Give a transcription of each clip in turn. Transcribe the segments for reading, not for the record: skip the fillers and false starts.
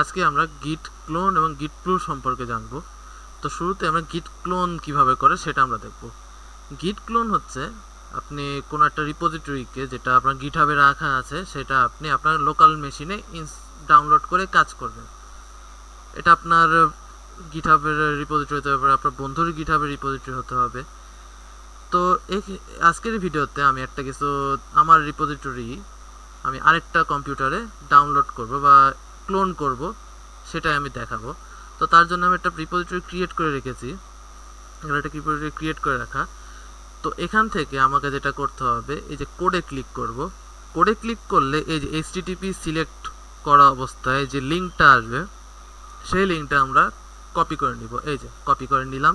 আজকে আমরা গিট ক্লোন এবং গিট পুল সম্পর্কে জানব। তো শুরুতে আমরা গিট ক্লোন কিভাবে করে সেটা আমরা দেখব। গিট ক্লোন হচ্ছে আপনি কোনো একটা রিপোজিটরিকে যেটা আপনার গিটহাবে রাখা আছে সেটা আপনি আপনার লোকাল মেশিনে ডাউনলোড করে কাজ করবেন। এটা আপনার গিটহাবের রিপোজিটরি হতে হবে, আপনার বন্ধুর গিটহাবের রিপোজিটরি হতে হবে। তো আজকের ভিডিওতে আমি একটা কিছু আমার রিপোজিটরি আমি আরেকটা কম্পিউটারে ডাউনলোড করব বা ক্লোন করব, সেটাই আমি দেখাবো। তো তার জন্য আমি একটা রিপোজিটরি ক্রিয়েট করে রেখেছি, একটা রিপোজিটরি ক্রিয়েট করে রাখা। তো এখান থেকে আমাকে যেটা করতে হবে, এই যে কোডে ক্লিক করব। কোডে ক্লিক করলে এই যে HTTP সিলেক্ট করা অবস্থায় যে লিঙ্কটা আসবে সেই লিঙ্কটা আমরা কপি করে নিব। এই যে কপি করে নিলাম।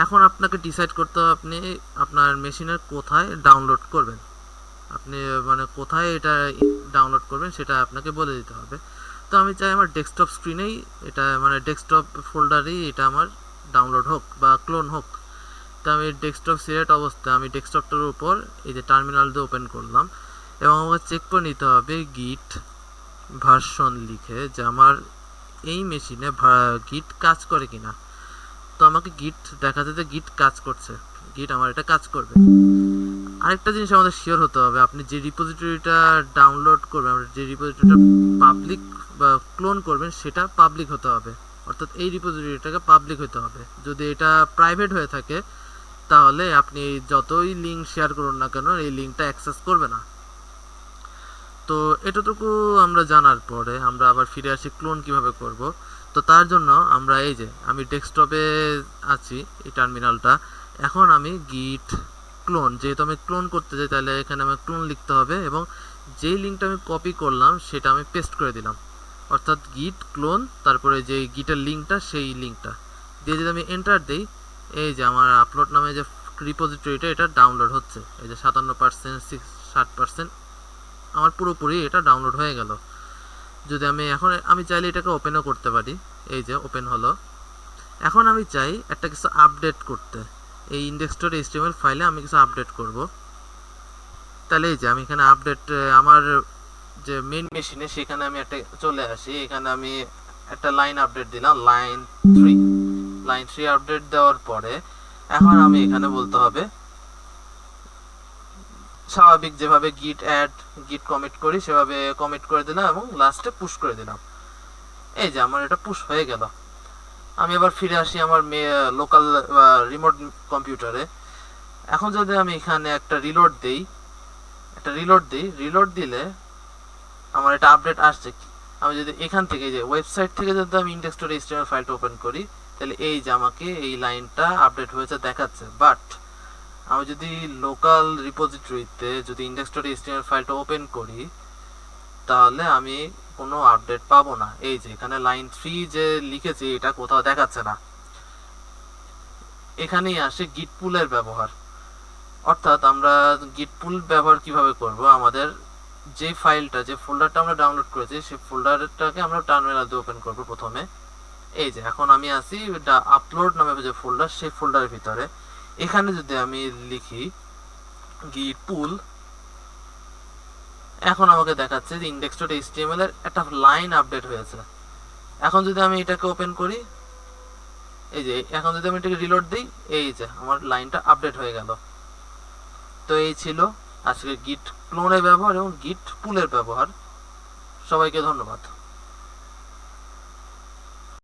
এখন আপনাকে ডিসাইড করতে হবে আপনি আপনার মেশিনের কোথায় ডাউনলোড করবেন, আপনি মানে কোথায় এটা ডাউনলোড করবেন সেটা আপনাকে বলে দিতে হবে। তো আমি চাই আমার ডেস্কটপ স্ক্রিনেই এটা, মানে ডেস্কটপ ফোল্ডারেই এটা আমার ডাউনলোড হোক বা ক্লোন হোক। তো আমি ডেস্কটপ সিলেক্ট অবস্থায় আমি ডেস্কটপটার উপর এই যে টার্মিনাল দিয়ে ওপেন করলাম এবং আমাকে চেক করে নিতে হবে গিট ভার্সন লিখে যে আমার এই মেশিনে গিট কাজ করে কিনা। তো আমাকে গিট দেখাতে যে গিট কাজ করছে, গিট আমার এটা কাজ করবে। আরেকটা জিনিস আমাদের শিওর হতে হবে, আপনি যে রিপোজিটরিটা ডাউনলোড করবেন, যে রিপোজিটরিটা পাবলিক বা ক্লোন করবেন সেটা পাবলিক হতে হবে, অর্থাৎ এই রিপোজিটরিটাকে পাবলিক হতে হবে। যদি এটা প্রাইভেট হয়ে থাকে তাহলে আপনি যতই লিঙ্ক শেয়ার করুন না কেন এই লিঙ্কটা অ্যাক্সেস করবে না। তো এতটুকু আমরা জানার পরে আমরা আবার ফিরে আসি ক্লোন কিভাবে করব। তো তার জন্য আমরা এই যে আমি ডেস্কটপে আছি, এই টার্মিনালটা, এখন আমি গিট ক্লোন, যেহেতু আমি ক্লোন করতে চাই তাহলে এখানে আমার ক্লোন লিখতে হবে এবং যেই লিঙ্কটা আমি কপি করলাম সেটা আমি পেস্ট করে দিলাম, অর্থাৎ গিট ক্লোন, তারপরে যে গিটের লিঙ্কটা সেই লিঙ্কটা দিয়ে যদি আমি এন্টার দিই, এই যে আমার আপলোড নামে যে রিপোজিটরিটা এটা ডাউনলোড হচ্ছে। এই যে 57%, 60% আমার পুরোপুরি এটা ডাউনলোড হয়ে গেল। যদি আমি এখন আমি চাইলে এটাকে ওপেনও করতে পারি, এই যে ওপেন হলো। এখন আমি চাই একটা কিছু আপডেট করতে, এই index.html ফাইলে আমি কিছু আপডেট করব। তাহলে এই যে আমি এখানে আপডেট, আমার যে মেইন মেশিনে সেখানে আমি একটা চলে আসি, এখানে আমি একটা লাইন আপডেট দিলাম, লাইন 3 আপডেট দেওয়ার পরে এখন আমি এখানে বলতে হবে স্বাভাবিক যেভাবে গিট অ্যাড গিট কমিট করি সেভাবে কমিট করে দিলাম এবং লাস্টে পুশ করে দিলাম। এই যে আমার এটা পুশ হয়ে গেল। আমি এবার ফিরে আসি আমার লোকাল রিমোট কম্পিউটারে। এখন যদি আমি এখানে একটা রিলোড দিই, রিলোড দিলে আমার এটা আপডেট আসছে। আমি যদি এখান থেকে যে ওয়েবসাইট থেকে যদি আমি index.html ফাইলটা ওপেন করি তাহলে এই যে আমাকে এই লাইনটা আপডেট হয়েছে দেখাচ্ছে। বাট আমি যদি লোকাল রিপোজিটরিতে যদি index.html ফাইলটা ওপেন করি তাহলে আমি কোনো আপডেট পাবো না। এই যে এখানে লাইন 3 যে লিখেছি এটা কোথাও দেখাচ্ছে না। এখানেই আসে গিট পুলের ব্যবহার। অর্থাৎ আমরা গিট পুল ব্যবহার কিভাবে করব, আমাদের যে ফাইলটা যে ফোল্ডারটা আমরা ডাউনলোড করেছি সেই ফোল্ডারটাকে আমরা টার্মিনাল দিয়ে ওপেন করব প্রথমে। এই যে এখন আমি আছি আপলোড নামে যে ফোল্ডার সেই ফোল্ডারের ভিতরে। এখানে যদি আমি লিখি গিট পুল, এখন আমাকে দেখাচ্ছে যে index.html এর একটা লাইন আপডেট হয়েছে। এখন যদি আমি এটাকে ওপেন করি, এই যে এখন যদি আমি এটাকে রিলোড দিই, এই যে আমার লাইনটা আপডেট হয়ে গেল। তো এই ছিল আজকে গিট ক্লোনের ব্যবহার এবং গিট পুলের ব্যবহার। সবাইকে ধন্যবাদ।